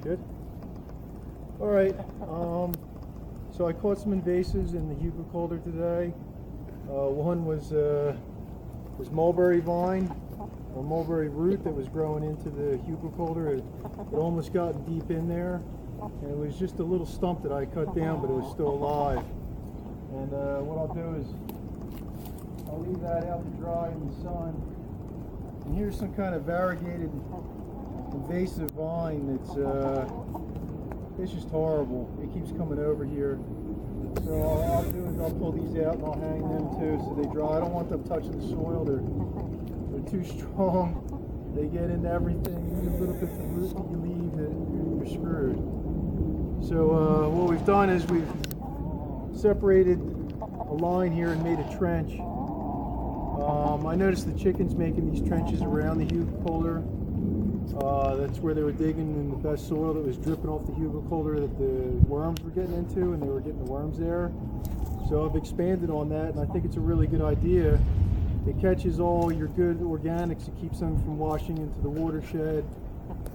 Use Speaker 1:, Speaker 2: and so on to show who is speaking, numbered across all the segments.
Speaker 1: Good. All right. So I caught some invasives in the Hugelkultur today. One was mulberry vine or mulberry root that was growing into the Hugelkultur. It almost got deep in there, and it was just a little stump that I cut down, but it was still alive. And what I'll do is I'll leave that out to dry in the sun. And here's some kind of variegated invasive vine that's it's just horrible. It keeps coming over here. So all I'll do is I'll pull these out and I'll hang them too so they dry. I don't want them touching the soil. They're too strong. They get into everything. Even little bits of root that you leave, you're screwed. So what we've done is we've separated a line here and made a trench. I noticed the chickens making these trenches around the Hugelkultur. That's where they were digging in the best soil that was dripping off the Hugelkultur that the worms were getting into, and they were getting the worms there. So I've expanded on that, and I think it's a really good idea. It catches all your good organics, it keeps them from washing into the watershed,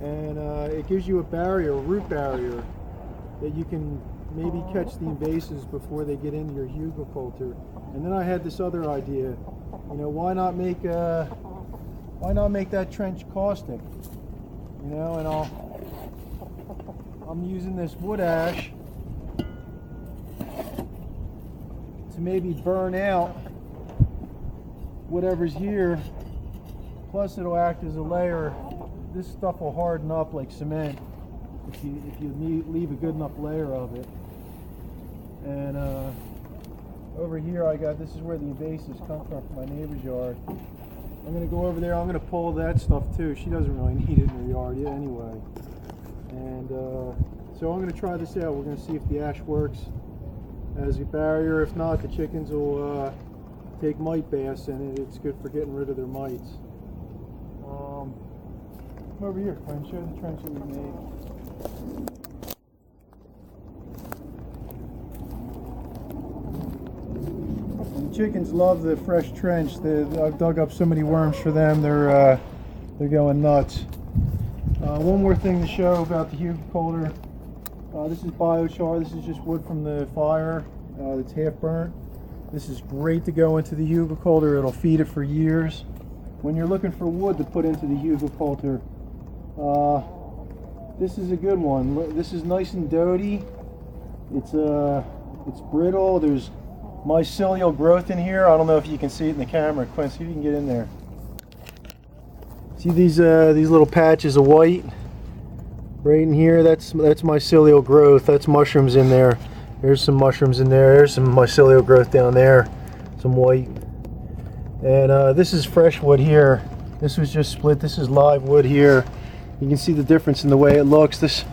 Speaker 1: and it gives you a barrier, a root barrier, that you can maybe catch the invasives before they get into your Hugelkultur. And then I had this other idea. You know, why not make that trench caustic? You know, and I'm using this wood ash to maybe burn out whatever's here. Plus, it'll act as a layer. This stuff will harden up like cement if you leave a good enough layer of it. And over here, this is where the invasives come from my neighbor's yard. I'm going to go over there. I'm going to pull that stuff too. She doesn't really need it in her yard yet anyway. And so I'm going to try this out. We're going to see if the ash works as a barrier. If not, the chickens will take mite baths in it. It's good for getting rid of their mites. Come over here, Quinn. Show the trench that we made. Chickens love the fresh trench. I've dug up so many worms for them. They're going nuts. One more thing to show about the Hugelkultur. This is biochar. This is just wood from the fire that's half burnt. This is great to go into the Hugelkultur. It'll feed it for years. When you're looking for wood to put into the Hugelkultur, this is a good one. This is nice and doughy. It's brittle. There's mycelial growth in here. I don't know if you can see it in the camera. Quinn, see if you can get in there. See these little patches of white right in here? That's mycelial growth. That's mushrooms in there. There's some mushrooms in there. There's some mycelial growth down there. Some white. And this is fresh wood here. This was just split. This is live wood here. You can see the difference in the way it looks. This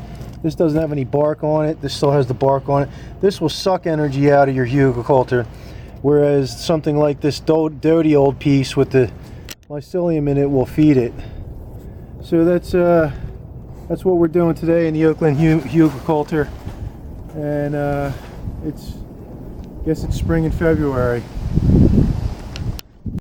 Speaker 1: doesn't have any bark on it. This still has the bark on it. This will suck energy out of your Hugelkultur, whereas something like this doty old piece with the mycelium in it will feed it. So that's what we're doing today in the Oakland Hugelkultur, and I guess it's spring in February.